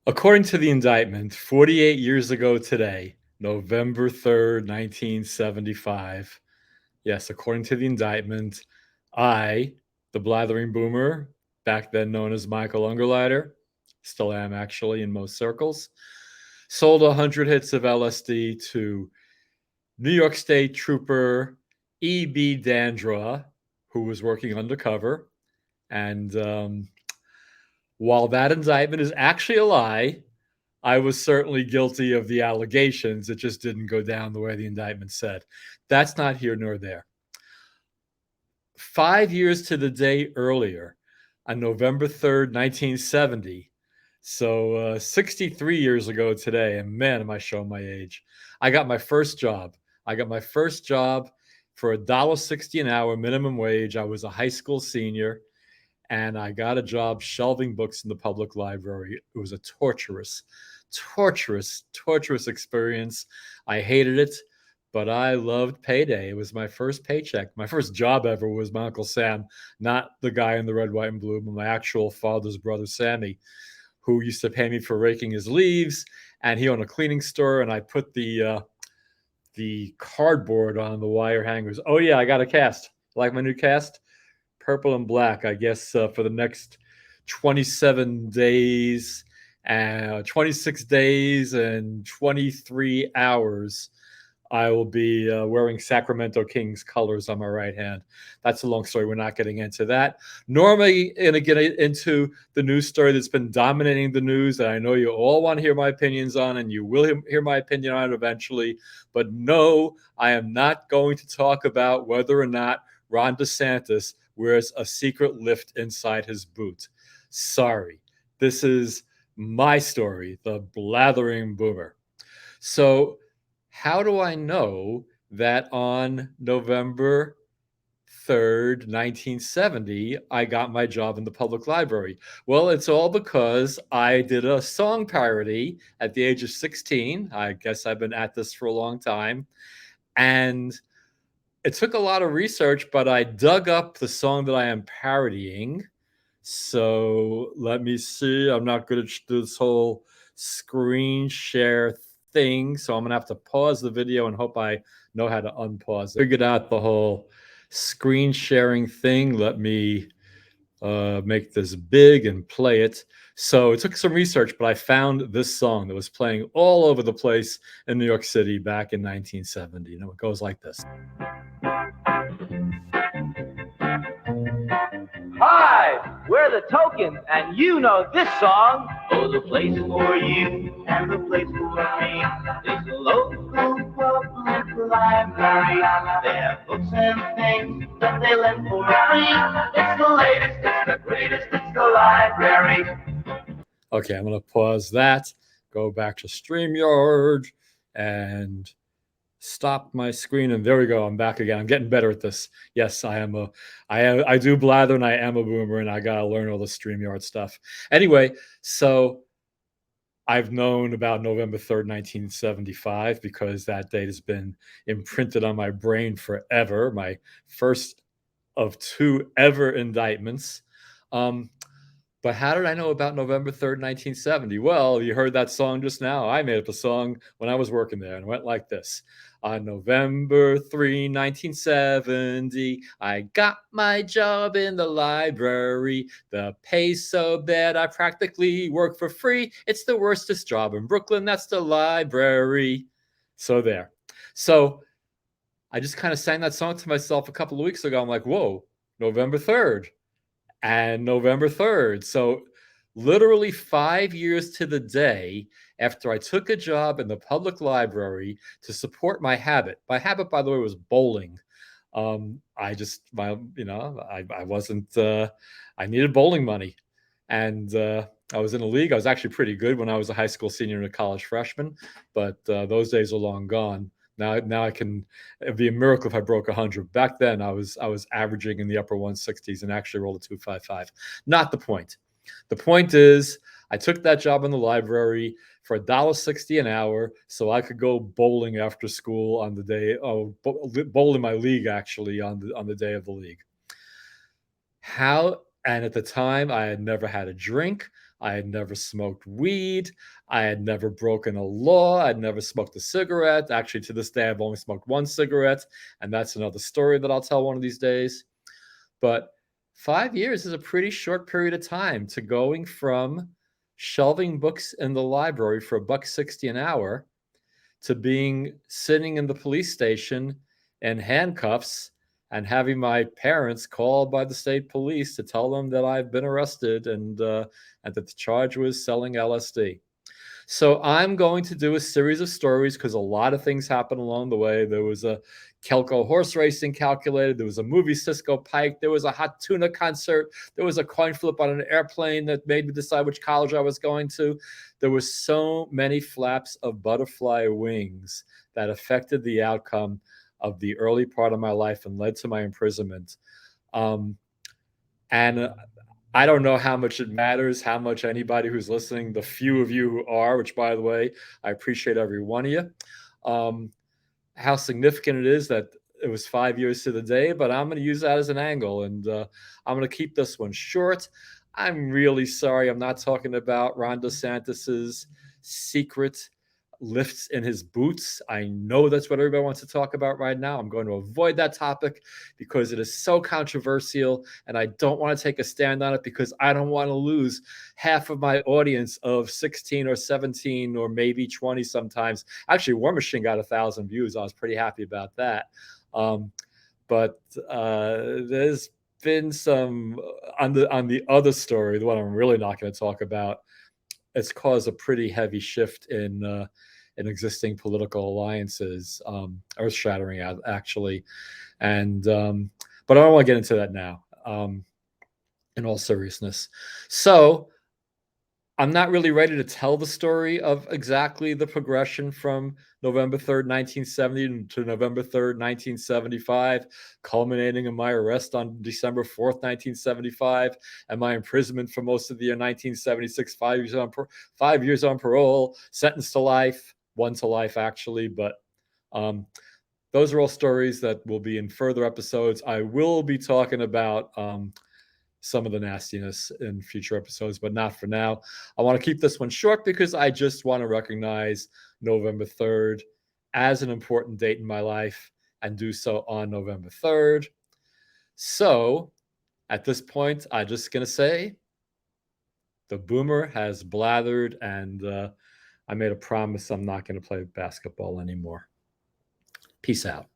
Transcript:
According to the indictment, 48 years ago today, November 3rd, 1975. Yes, according to the indictment, I, the blathering boomer, back then known as Michael Ungerleider, still am actually in most circles, sold 100 hits of LSD to New York State Trooper E.B. Dandra, who was working undercover. And while that indictment is actually a lie, I was certainly guilty of the allegations. It just didn't go down the way the indictment said. That's not here nor there. 5 years to the day earlier, on November 3rd, 1970, so 63 years ago today, and man, am I showing my age. I got my first job. I got my first job for $1.60 an hour minimum wage. I was a high school senior, and I got a job shelving books in the public library. It was a torturous experience. I hated it, but I loved payday. It was my first paycheck. My first job ever was my Uncle Sam, not the guy in the red, white, and blue, but my actual father's brother, Sammy, who used to pay me for raking his leaves. And he owned a cleaning store, and I put the cardboard on the wire hangers. Oh yeah, I got a cast. Like my new cast? Purple and black, I guess, for the next 27 days, 26 days and 23 hours. I will be wearing Sacramento Kings colors on my right hand. That's a long story. We're not getting into that. Nor am I going to get into the news story that's been dominating the news that I know you all want to hear my opinions on, and you will hear my opinion on it eventually. But no, I am not going to talk about whether or not Ron DeSantis wears a secret lift inside his boot. Sorry. This is my story, the blathering boomer. So, how do I know that on November 3rd, 1970, I got my job in the public library? Well, it's all because I did a song parody at the age of 16. I guess I've been at this for a long time. And it took a lot of research, but I dug up the song that I am parodying. So let me see. I'm not good at this whole screen share thing, so I'm gonna have to pause the video and hope I know how to unpause it. Figured out the whole screen sharing thing. Let me make this big and play it. So it took some research, but I found this song that was playing all over the place in New York City back in 1970. You know, it goes like this. Hi, we're the Tokens, and you know this song. Oh, the place for you and the place for me is the local public library. They have books and things that they lend for free. It's the latest, it's the greatest, it's the library. Okay, I'm going to pause that, go back to StreamYard, and stop my screen, and there we go. I'm back again. I'm getting better at this. Yes, I do blather, and I am a boomer, and I gotta learn all the StreamYard stuff. Anyway, so I've known about November 3rd, 1975, because that date has been imprinted on my brain forever. My first of two ever indictments. But how did I know about November 3rd, 1970? Well, you heard that song just now. I made up a song when I was working there, and it went like this. On November 3, 1970, I got my job in the library. The pay's so bad, I practically work for free. It's the worstest job in Brooklyn. That's the library. So there. So I just kind of sang that song to myself a couple of weeks ago. I'm like, whoa, November 3rd and November 3rd. So literally 5 years to the day after I took a job in the public library to support my habit. My habit, by the way, was bowling. I just, I wasn't, I needed bowling money. And I was in a league. I was actually pretty good when I was a high school senior and a college freshman, but those days are long gone. Now I can. It'd be a miracle if I broke 100. Back then, I was averaging in the upper 160s and actually rolled a 255. Not the point. The point is, I took that job in the library for $1.60 an hour, so I could go bowling after school on the day. Oh, bowl in my league actually on the day of the league. How And at the time, I had never had a drink. I had never smoked weed. I had never broken a law. I'd never smoked a cigarette. Actually, to this day, I've only smoked one cigarette. And that's another story that I'll tell one of these days. But 5 years is a pretty short period of time to going from shelving books in the library for $1.60 an hour to being sitting in the police station in handcuffs and having my parents called by the state police to tell them that I've been arrested and that the charge was selling LSD. So I'm going to do a series of stories because a lot of things happened along the way. There was a Kelco horse racing calculated. There was a movie Cisco Pike. There was a hot tuna concert. There was a coin flip on an airplane that made me decide which college I was going to. There were so many flaps of butterfly wings that affected the outcome of the early part of my life and led to my imprisonment. Um, and I don't know how much it matters, how much anybody who's listening, the few of you who are, which by the way, I appreciate every one of you, um, how significant it is that it was 5 years to the day, but I'm going to use that as an angle and I'm going to keep this one short. I'm really sorry. I'm not talking about Ron DeSantis's secret lifts in his boots. I know that's what everybody wants to talk about right now. I'm going to avoid that topic because it is so controversial and I don't want to take a stand on it because I don't want to lose half of my audience of 16 or 17 or maybe 20 sometimes. Actually, War Machine got 1,000 views. I was pretty happy about that. But there's been some on the other story, the one I'm really not going to talk about. It's caused a pretty heavy shift in existing political alliances, earth shattering actually, and but I don't want to get into that now. In all seriousness, so I'm not really ready to tell the story of exactly the progression from November 3rd, 1970 to November 3rd, 1975, culminating in my arrest on December 4th, 1975, and my imprisonment for most of the year 1976, 5 years on parole, sentenced to life, one to life actually, but um, those are all stories that will be in further episodes. I will be talking about some of the nastiness in future episodes, but not for now. I want to keep this one short because I just want to recognize November 3rd as an important date in my life and do so on November 3rd. So at this point, I'm just going to say the boomer has blathered and I made a promise I'm not going to play basketball anymore. Peace out.